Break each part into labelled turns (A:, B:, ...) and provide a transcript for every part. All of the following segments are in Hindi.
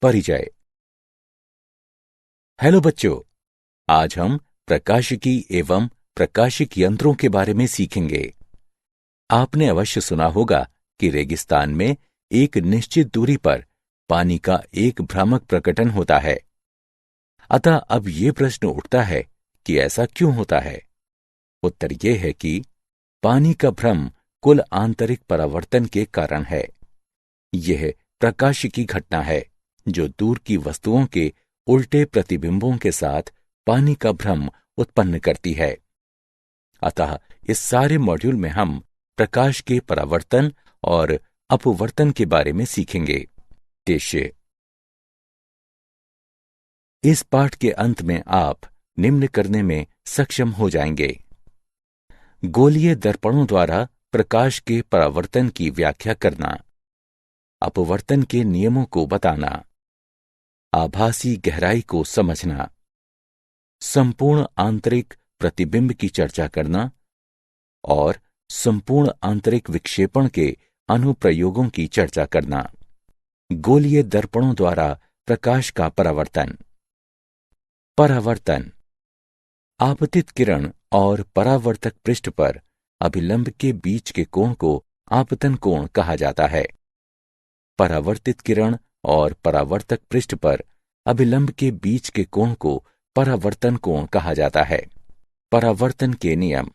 A: परिचय। हेलो बच्चों, आज हम प्रकाशिकी एवं प्रकाशिक यंत्रों के बारे में सीखेंगे। आपने अवश्य सुना होगा कि रेगिस्तान में एक निश्चित दूरी पर पानी का एक भ्रामक प्रकटन होता है। अतः अब ये प्रश्न उठता है कि ऐसा क्यों होता है। उत्तर यह है कि पानी का भ्रम कुल आंतरिक परावर्तन के कारण है। यह प्रकाशिकी घटना है जो दूर की वस्तुओं के उल्टे प्रतिबिंबों के साथ पानी का भ्रम उत्पन्न करती है। अतः इस सारे मॉड्यूल में हम प्रकाश के परावर्तन और अपवर्तन के बारे में सीखेंगे। उद्देश्य: इस पाठ के अंत में आप निम्न करने में सक्षम हो जाएंगे। गोलीय दर्पणों द्वारा प्रकाश के परावर्तन की व्याख्या करना, अपवर्तन के नियमों को बताना, आभासी गहराई को समझना, संपूर्ण आंतरिक प्रतिबिंब की चर्चा करना और संपूर्ण आंतरिक विक्षेपण के अनुप्रयोगों की चर्चा करना। गोलीय दर्पणों द्वारा प्रकाश का परावर्तन। परावर्तन: आपतित किरण और परावर्तक पृष्ठ पर अभिलंब के बीच के कोण को आपतन कोण कहा जाता है। परावर्तित किरण और परावर्तक पृष्ठ पर अभिलंब के बीच के कोण को परावर्तन कोण कहा जाता है। परावर्तन के नियम: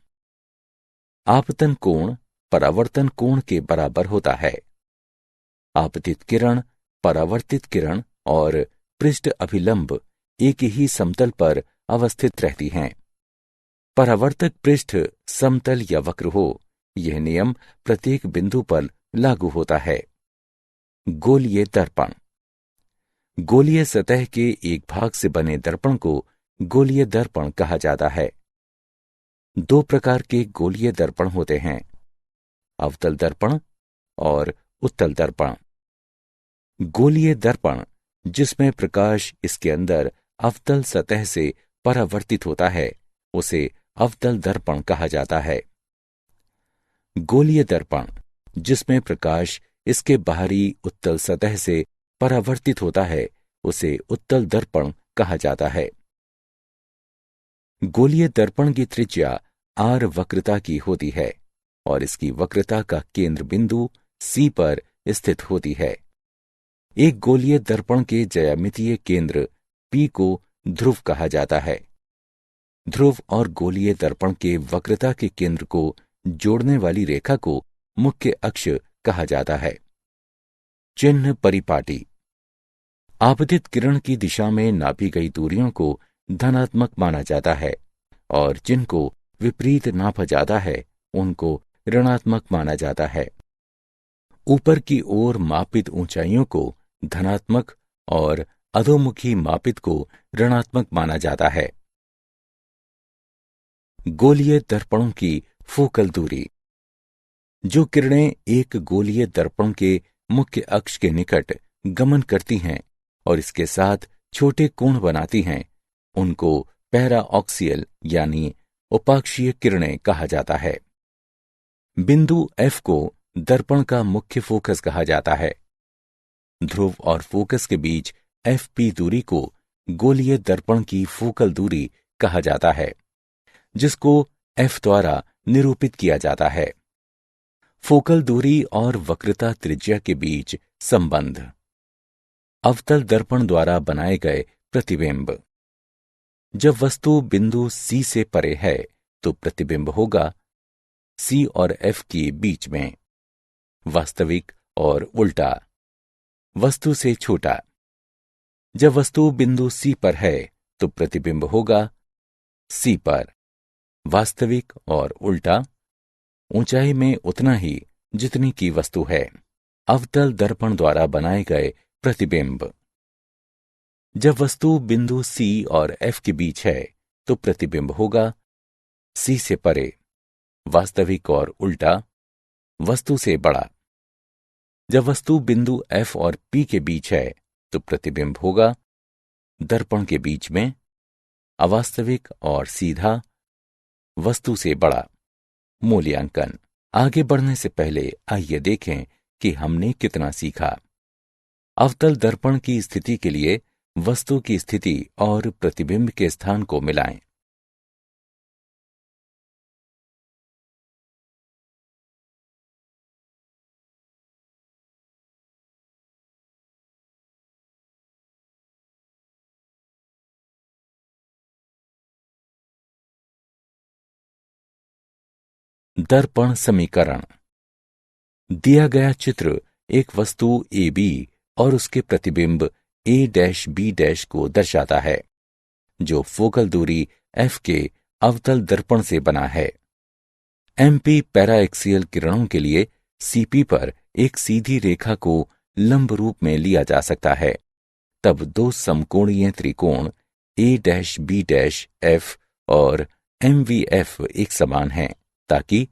A: आपतन कोण परावर्तन कोण के बराबर होता है। आपतित किरण, परावर्तित किरण और पृष्ठ अभिलंब एक ही समतल पर अवस्थित रहती हैं। परावर्तक पृष्ठ समतल या वक्र हो, यह नियम प्रत्येक बिंदु पर लागू होता है। गोलीय दर्पण: गोलीय सतह के एक भाग से बने दर्पण को गोलीय दर्पण कहा जाता है। दो प्रकार के गोलीय दर्पण होते हैं, अवतल दर्पण और उत्तल दर्पण। गोलीय दर्पण जिसमें प्रकाश इसके अंदर अवतल सतह से परावर्तित होता है, उसे अवतल दर्पण कहा जाता है। गोलीय दर्पण जिसमें प्रकाश इसके बाहरी उत्तल सतह से परावर्तित होता है, उसे उत्तल दर्पण कहा जाता है। गोलीय दर्पण की त्रिज्या R वक्रता की होती है और इसकी वक्रता का केंद्र बिंदु C पर स्थित होती है। एक गोलीय दर्पण के ज्यामितीय केंद्र P को ध्रुव कहा जाता है। ध्रुव और गोलीय दर्पण के वक्रता के केंद्र को जोड़ने वाली रेखा को मुख्य अक्ष कहा जाता है। चिन्ह परिपाटी: आपतित किरण की दिशा में नापी गई दूरियों को धनात्मक माना जाता है और जिनको विपरीत नापा जाता है उनको ऋणात्मक माना जाता है। ऊपर की ओर मापित ऊंचाइयों को धनात्मक और अधोमुखी मापित को ऋणात्मक माना जाता है। गोलीय दर्पणों की फोकल दूरी: जो किरणें एक गोलीय दर्पण के मुख्य अक्ष के निकट गमन करती हैं और इसके साथ छोटे कोण बनाती हैं, उनको पैराऑक्सियल यानी उपाक्षीय किरणें कहा जाता है। बिंदु F को दर्पण का मुख्य फोकस कहा जाता है। ध्रुव और फोकस के बीच FP दूरी को गोलीय दर्पण की फोकल दूरी कहा जाता है, जिसको F द्वारा निरूपित किया जाता है। फोकल दूरी और वक्रता त्रिज्या के बीच संबंध। अवतल दर्पण द्वारा बनाए गए प्रतिबिंब: जब वस्तु बिंदु C से परे है तो प्रतिबिंब होगा C और F के बीच में। वास्तविक और उल्टा, वस्तु से छोटा। जब वस्तु बिंदु C पर है तो प्रतिबिंब होगा C पर। वास्तविक और उल्टा, ऊंचाई में उतना ही जितनी की वस्तु है। अवतल दर्पण द्वारा बनाए गए प्रतिबिंब: जब वस्तु बिंदु C और F के बीच है तो प्रतिबिंब होगा C से परे। वास्तविक और उल्टा, वस्तु से बड़ा। जब वस्तु बिंदु F और P के बीच है तो प्रतिबिंब होगा दर्पण के बीच में। अवास्तविक और सीधा, वस्तु से बड़ा। मूल्यांकन: आगे बढ़ने से पहले आइए देखें कि हमने कितना सीखा। अवतल दर्पण की स्थिति के लिए वस्तु की स्थिति और प्रतिबिंब के स्थान को मिलाएं। दर्पण समीकरण। दिया गया चित्र एक वस्तु ए बी और उसके प्रतिबिंब ए डैश बी डैश को दर्शाता है, जो फोकल दूरी एफ के अवतल दर्पण से बना है। एमपी पैराएक्सियल किरणों के लिए सीपी पर एक सीधी रेखा को लंब रूप में लिया जा सकता है। तब दो समकोणीय त्रिकोण ए डैश बी डैश एफ और एम वी एफ एक समान हैं, ताकि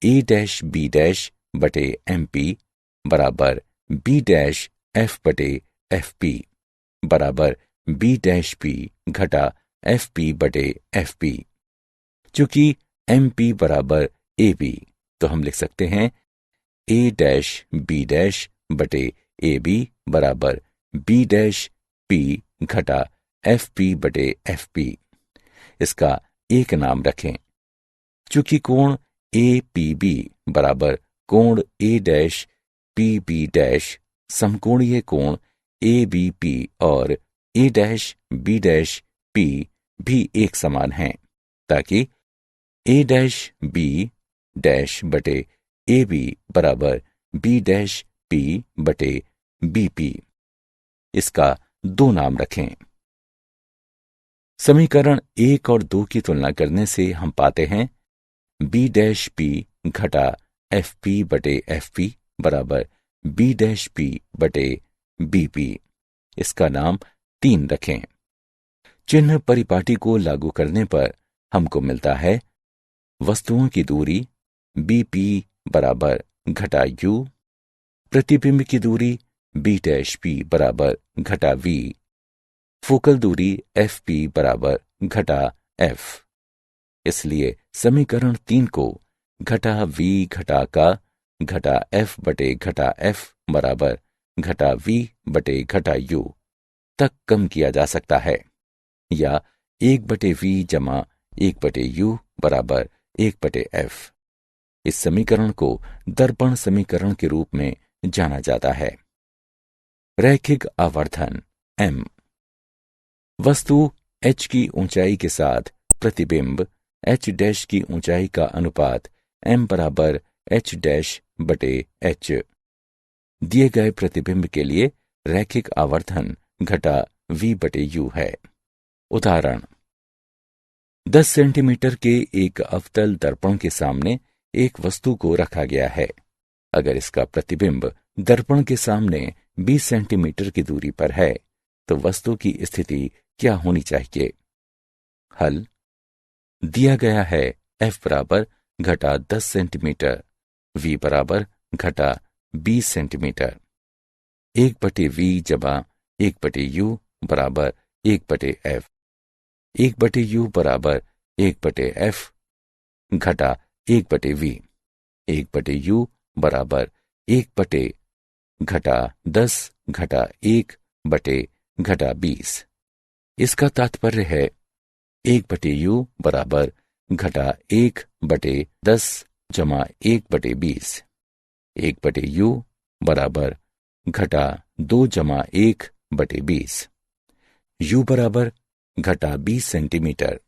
A: ए डैश बी डैश बटे एम पी बराबर बी डैश एफ बटे एफ पी बराबर बी डैश पी घटा एफ पी बटे एफ पी। चूंकि एम पी बराबर ए बी, तो हम लिख सकते हैं ए डैश बी डैश बटे ए बी बराबर बी डैश पी घटा एफ पी बटे एफ पी। इसका एक नाम रखें। चूंकि कोण ए पी बी बराबर कोण ए डैश पी बी डैश समकोणीय कोण ए बी पी और ए डैश बी डैश पी भी एक समान हैं, ताकि ए डैश बी डैश बटे ए बी बराबर बी डैश पी बटे बी पी। इसका दो नाम रखें। समीकरण 1 और 2 की तुलना करने से हम पाते हैं बी डैश पी घटा एफ पी बटे एफ पी बराबर बी डैश पी बटे बी पी। इसका नाम 3 रखें। चिन्ह परिपाटी को लागू करने पर हमको मिलता है वस्तुओं की दूरी बी पी बराबर घटा यू, प्रतिबिंब की दूरी बी डैश पी बराबर घटा वी, फोकल दूरी एफ पी बराबर घटा एफ। इसलिए समीकरण 3 को घटा वी घटा का घटा एफ बटे घटा एफ बराबर घटा वी बटे घटा यू तक कम किया जा सकता है, या 1 बटे वी जमा 1 बटे यू बराबर 1 बटे एफ। इस समीकरण को दर्पण समीकरण के रूप में जाना जाता है। रैखिक आवर्धन m। वस्तु h की ऊंचाई के साथ प्रतिबिंब h डैश की ऊंचाई का अनुपात m बराबर h डैश बटे h। दिए गए प्रतिबिंब के लिए रैखिक आवर्धन घटा v बटे u है। उदाहरण, 10 सेंटीमीटर के एक अवतल दर्पण के सामने एक वस्तु को रखा गया है। अगर इसका प्रतिबिंब दर्पण के सामने 20 सेंटीमीटर की दूरी पर है, तो वस्तु की स्थिति क्या होनी चाहिए? हल दिया गया है f बराबर घटा 10 सेंटीमीटर, v बराबर घटा 20 सेंटीमीटर। 1 बटे v जमा 1 बटे u बराबर 1 बटे f। 1 बटे u बराबर 1 बटे f घटा 1 बटे v। 1 बटे u बराबर 1 बटे घटा 10 घटा 1 बटे घटा 20। इसका तात्पर्य है 1 बटे u बराबर घटा 1 बटे 10 जमा 1 बटे 20। 1 बटे u बराबर घटा 2 जमा 1 बटे 20। u बराबर घटा 20 सेंटीमीटर,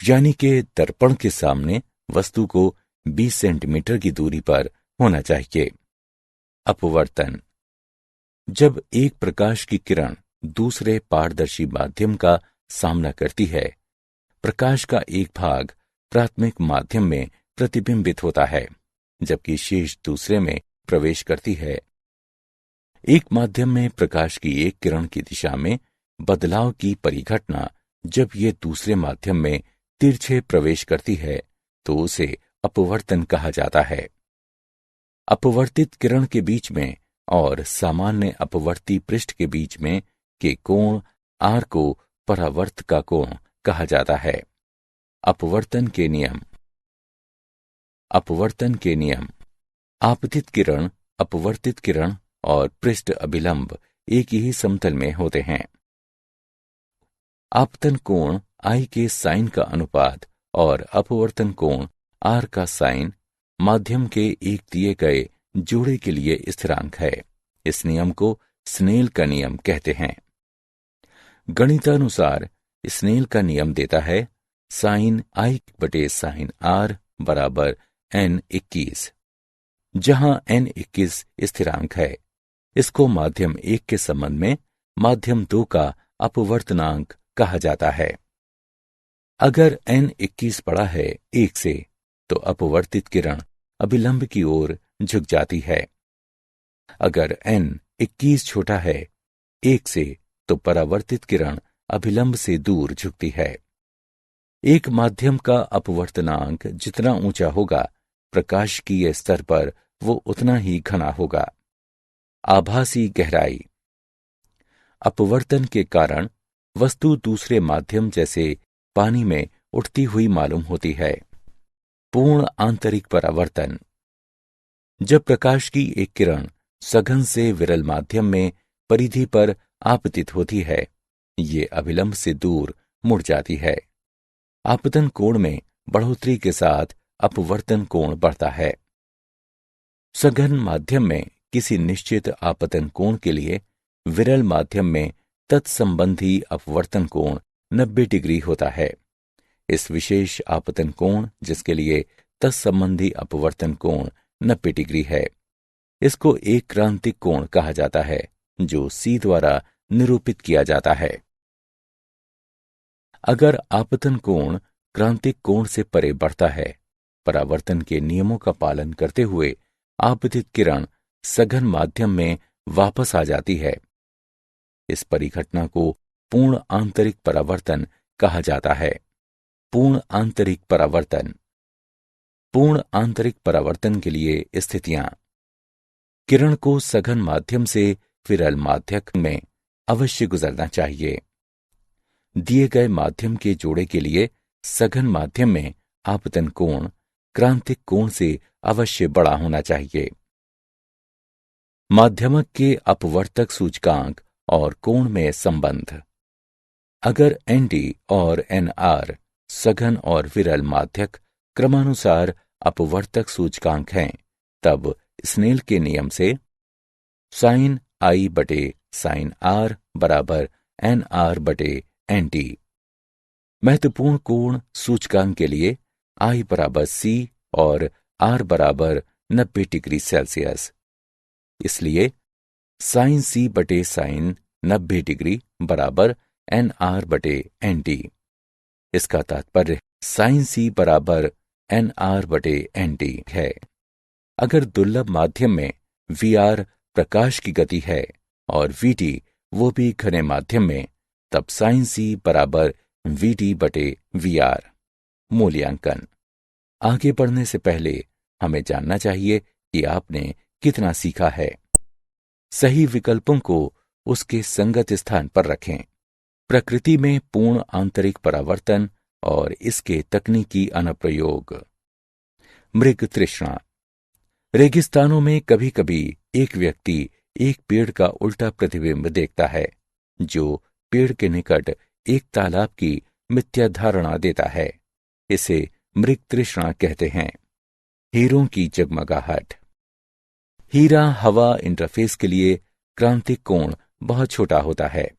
A: यानी कि दर्पण के सामने वस्तु को 20 सेंटीमीटर की दूरी पर होना चाहिए। अपवर्तन। जब एक प्रकाश की किरण दूसरे पारदर्शी माध्यम का सामना करती है, प्रकाश का एक भाग प्राथमिक माध्यम में प्रतिबिंबित होता है, जबकि शेष दूसरे में प्रवेश करती है। एक माध्यम में प्रकाश की एक किरण की दिशा में बदलाव की परिघटना जब ये दूसरे माध्यम में तिरछे प्रवेश करती है, तो उसे अपवर्तन कहा जाता है। अपवर्तित किरण के बीच में और सामान्य अपवर्ती पृष्ठ के बीच में के कोण R को परावर्त का कोण कहा जाता है। अपवर्तन के नियम। अपवर्तन के नियम। आपतित किरण, अपवर्तित किरण और पृष्ठ अभिलंब एक ही समतल में होते हैं। आपतन कोण I के साइन का अनुपात और अपवर्तन कोण R का साइन माध्यम के एक दिए गए जोड़े के लिए स्थिरांक है। इस नियम को स्नेल का नियम कहते हैं। गणितानुसार स्नेल का नियम देता है साइन I बटे साइन R बराबर n21, जहां n21 स्थिरांक है। इसको माध्यम 1 के संबंध में माध्यम 2 का अपवर्तनांक कहा जाता है। अगर n21 बड़ा है 1 से तो अपवर्तित किरण अभिलंब की ओर झुक जाती है। अगर n21 छोटा है 1 से तो परावर्तित किरण अभिलंब से दूर झुकती है। एक माध्यम का अपवर्तनांक जितना ऊंचा होगा, प्रकाशिकीय स्तर पर वो उतना ही घना होगा। आभासी गहराई। अपवर्तन के कारण वस्तु दूसरे माध्यम जैसे पानी में उठती हुई मालूम होती है। पूर्ण आंतरिक परावर्तन। जब प्रकाश की एक किरण सघन से विरल माध्यम में परिधि पर आपतित होती है, ये अभिलंब से दूर मुड़ जाती है। आपतन कोण में बढ़ोतरी के साथ अपवर्तन कोण बढ़ता है। सघन माध्यम में किसी निश्चित आपतन कोण के लिए विरल माध्यम में तत्संबंधी अपवर्तन कोण 90 डिग्री होता है। इस विशेष आपतन कोण जिसके लिए तत्संबंधी अपवर्तन कोण 90 डिग्री है, इसको एक क्रांतिक कोण कहा जाता है, जो C द्वारा निरूपित किया जाता है। अगर आपतन कोण क्रांतिक कोण से परे बढ़ता है, परावर्तन के नियमों का पालन करते हुए आपतित किरण सघन माध्यम में वापस आ जाती है। इस परिघटना को पूर्ण आंतरिक परावर्तन कहा जाता है। पूर्ण आंतरिक परावर्तन। पूर्ण आंतरिक परावर्तन के लिए स्थितियां। किरण को सघन माध्यम से विरल माध्यम में अवश्य गुजरना चाहिए। दिए गए माध्यम के जोड़े के लिए सघन माध्यम में आपतन कोण क्रांतिक कोण से अवश्य बड़ा होना चाहिए। माध्यमक के अपवर्तक सूचकांक और कोण में संबंध। अगर ND और NR सघन और विरल माध्यक क्रमानुसार अपवर्तक सूचकांक हैं, तब स्नेल के नियम से साइन I बटे साइन R बराबर NR बटे ND। महत्वपूर्ण कोण सूचकांक के लिए I बराबर C और R बराबर 90 डिग्री सेल्सियस। इसलिए साइन C बटे साइन 90 डिग्री बराबर NR बटे ND। इसका तात्पर्य साइन C बराबर NR बटे ND है। अगर दुर्लभ माध्यम में VR प्रकाश की गति है और VT वो भी घने माध्यम में, तब साइन C बराबर VT बटे VR। मूल्यांकन। आगे बढ़ने से पहले हमें जानना चाहिए कि आपने कितना सीखा है। सही विकल्पों को उसके संगत स्थान पर रखें। प्रकृति में पूर्ण आंतरिक परावर्तन और इसके तकनीकी अनुप्रयोग। मृग तृष्णा। रेगिस्तानों में कभी कभी एक व्यक्ति एक पेड़ का उल्टा प्रतिबिंब देखता है, जो पेड़ के निकट एक तालाब की मिथ्या धारणा देता है। इसे मृग तृष्णा कहते हैं। हीरों की जगमगाहट। हीरा हवा इंटरफेस के लिए क्रांतिक कोण बहुत छोटा होता है,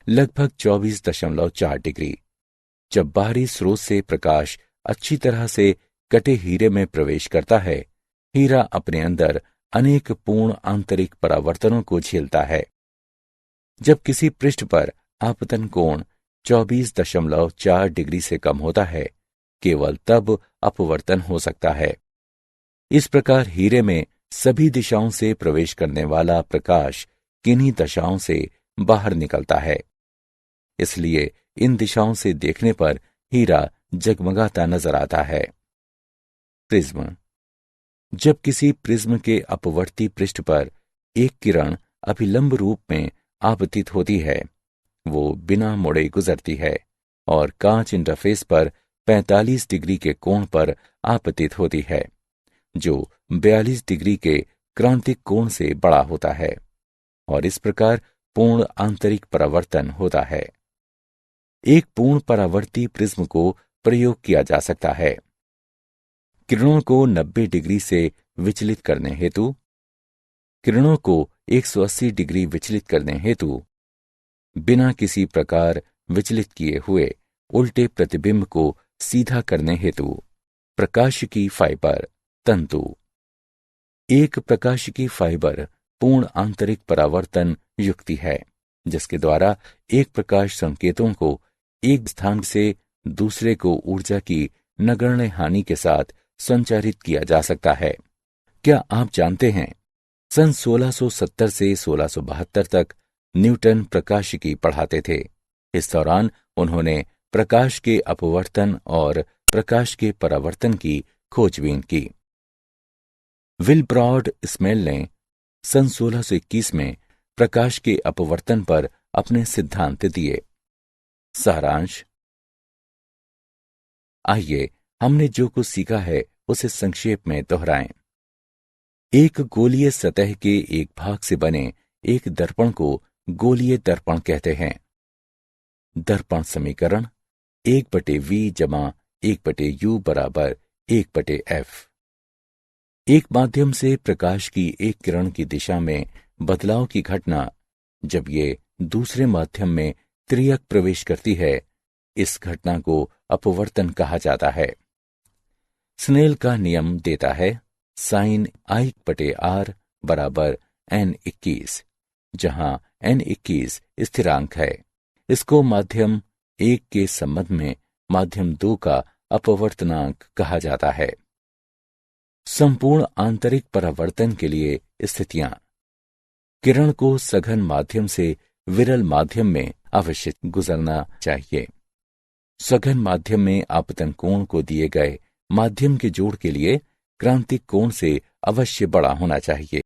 A: लगभग 24.4 डिग्री। जब बाहरी स्रोत से प्रकाश अच्छी तरह से कटे हीरे में प्रवेश करता है, हीरा अपने अंदर अनेक पूर्ण आंतरिक परावर्तनों को झेलता है। जब किसी पृष्ठ पर आपतन कोण 24.4 डिग्री से कम होता है, केवल तब अपवर्तन हो सकता है। इस प्रकार हीरे में सभी दिशाओं से प्रवेश करने वाला प्रकाश किन्हीं दशाओं से बाहर निकलता है। इसलिए इन दिशाओं से देखने पर हीरा जगमगाता नजर आता है। प्रिज्म। जब किसी प्रिज्म के अपवर्ती पृष्ठ पर एक किरण अभिलंब रूप में आपतित होती है, वो बिना मुड़े गुजरती है और कांच इंटरफेस पर 45 डिग्री के कोण पर आपतित होती है, जो 42 डिग्री के क्रांतिक कोण से बड़ा होता है। और इस प्रकार पूर्ण आंतरिक परावर्तन होता है। एक पूर्ण परावर्ती प्रिज्म को प्रयोग किया जा सकता है। किरणों को 90 डिग्री से विचलित करने हेतु 180 डिग्री विचलित करने हेतु बिना किसी प्रकार विचलित किए हुए उल्टे प्रतिबिंब को सीधा करने हेतु प्रकाशिकी फाइबर तंतु। एक प्रकाशिकी फाइबर पूर्ण आंतरिक परावर्तन युक्ति है, जिसके द्वारा एक प्रकाश संकेतों को एक स्थान से दूसरे को ऊर्जा की नगण्य हानि के साथ संचारित किया जा सकता है। क्या आप जानते हैं, सन 1670 से 1672 तक न्यूटन प्रकाशिकी पढ़ाते थे। इस दौरान उन्होंने प्रकाश के अपवर्तन और प्रकाश के परावर्तन की खोजबीन की। विलब्रॉड स्मेल ने सन 1621 में प्रकाश के अपवर्तन पर अपने सिद्धांत दिए। सारांश। आइए हमने जो कुछ सीखा है उसे संक्षेप में दोहराएं। एक गोलीय सतह के एक भाग से बने एक दर्पण को गोलीय दर्पण कहते हैं। दर्पण समीकरण 1/v जमा 1/u बराबर 1/f। एक माध्यम से प्रकाश की एक किरण की दिशा में बदलाव की घटना जब ये दूसरे माध्यम में त्रियक प्रवेश करती है, इस घटना को अपवर्तन कहा जाता है। स्नेल का नियम देता है sin I/r बराबर n21, जहां n21 स्थिरांक है। इसको माध्यम 1 के संबंध में माध्यम 2 का अपवर्तनांक कहा जाता है। संपूर्ण आंतरिक परावर्तन के लिए स्थितियां। किरण को सघन माध्यम से विरल माध्यम में अवश्य गुजरना चाहिए। सघन माध्यम में आपतन कोण को दिए गए माध्यम के जोड़ के लिए क्रांतिक कोण से अवश्य बड़ा होना चाहिए।